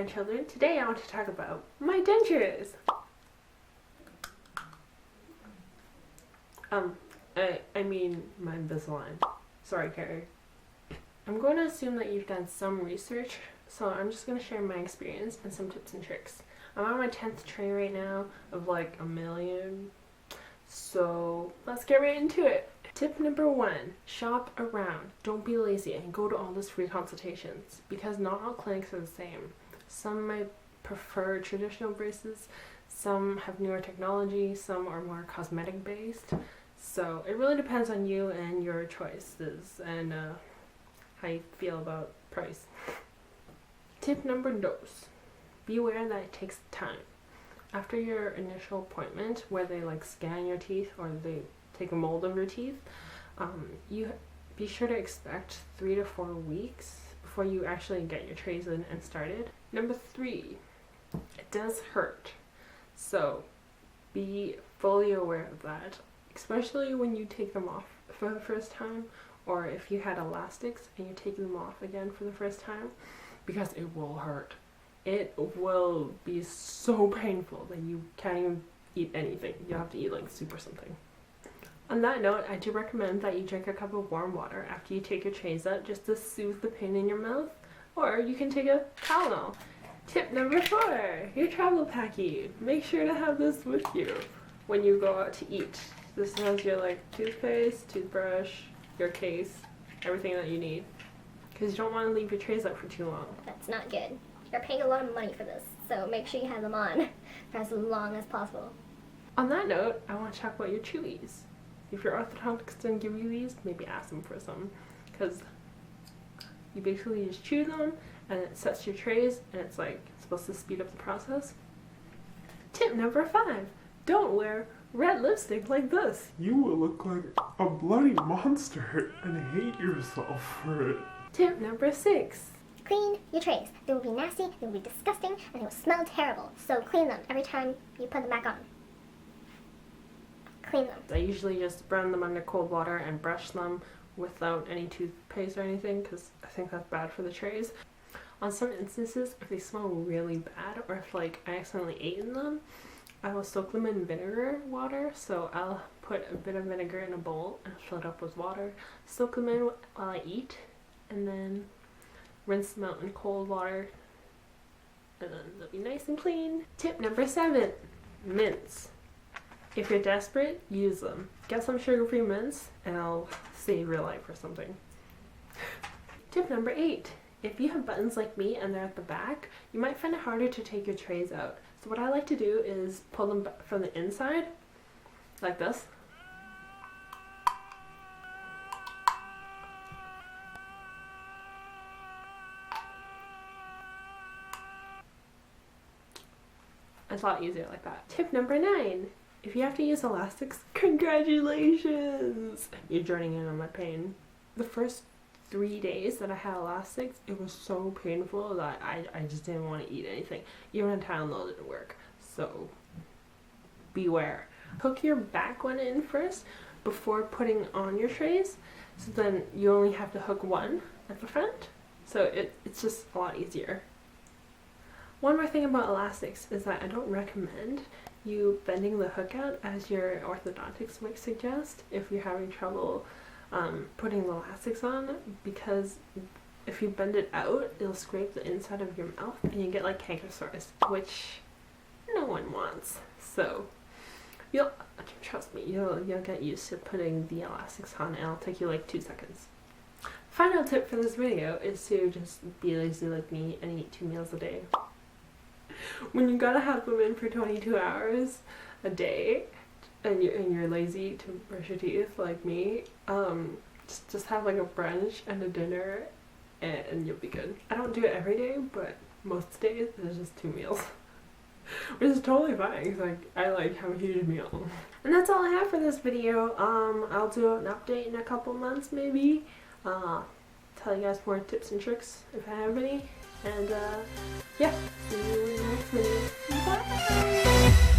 grandchildren. Today I want to talk about my dentures. I mean my Invisalign. Sorry, Carrie. I'm going to assume that you've done some research, so I'm just going to share my experience and some tips and tricks. I'm on my 10th tray right now of like a million, so let's get right into it. Tip number 1, shop around. Don't be lazy and go to all those free consultations, because not all clinics are the same. Some might prefer traditional braces, some have newer technology, some are more cosmetic based. So it really depends on you and your choices and how you feel about price. Tip number 2, be aware that it takes time. After your initial appointment, where they like scan your teeth or they take a mold of your teeth, you be sure to expect 3 to 4 weeks before you actually get your trays in and started. Number 3, it does hurt, so be fully aware of that, especially when you take them off for the first time, or if you had elastics and you take them off again for the first time, because it will hurt. It will be so painful that you can't even eat anything. You'll have to eat like soup or something. On that note, I do recommend that you drink a cup of warm water after you take your trays out, just to soothe the pain in your mouth, or you can take a Tylenol. Tip number 4, your travel packy. Make sure to have this with you when you go out to eat. This has your like toothpaste, toothbrush, your case, everything that you need, because you don't want to leave your trays out for too long. That's not good. You're paying a lot of money for this, so make sure you have them on for as long as possible. On that note, I want to talk about your chewies. If your orthodontist didn't give you these, maybe ask them for some, because you basically just chew them and it sets your trays, and it's like supposed to speed up the process. Tip number 5, don't wear red lipstick like this. You will look like a bloody monster and hate yourself for it. Tip number 6, Clean your trays. They will be nasty, they will be disgusting, and they will smell terrible. So clean them every time you put them back on. Clean them. I usually just run them under cold water and brush them without any toothpaste or anything, because I think that's bad for the trays. On some instances, if they smell really bad, or if like I accidentally ate in them, I will soak them in vinegar water. So I'll put a bit of vinegar in a bowl and fill it up with water, soak them in while I eat, and then rinse them out in cold water, and then they'll be nice and clean. Tip number 7, mints. If you're desperate, use them. Get some sugar-free mints and I'll save your life or something. Tip number 8, if you have buttons like me and they're at the back, you might find it harder to take your trays out. So what I like to do is pull them from the inside, like this. It's a lot easier like that. Tip number 9, if you have to use elastics, congratulations! You're joining in on my pain. The first 3 days that I had elastics, it was so painful that I just didn't want to eat anything. Even a Tylenol didn't work. So beware. Hook your back one in first before putting on your trays, so then you only have to hook one at the front. So it's just a lot easier. One more thing about elastics is that I don't recommend you bending the hook out as your orthodontist might suggest if you're having trouble putting the elastics on, because if you bend it out, it'll scrape the inside of your mouth and you get like canker sores, which no one wants. So trust me, you'll get used to putting the elastics on, and it'll take you like 2 seconds. Final tip for this video is to just be lazy like me and eat 2 meals a day. When you gotta have them in for 22 hours a day and you're lazy to brush your teeth like me, just have like a brunch and a dinner and you'll be good. I don't do it every day, but most days there's just 2 meals. Which is totally fine, because I like have a huge meal. And that's all I have for this video. I'll do an update in a couple months maybe. Tell you guys more tips and tricks if I have any. And yeah, see you in the next video. Bye!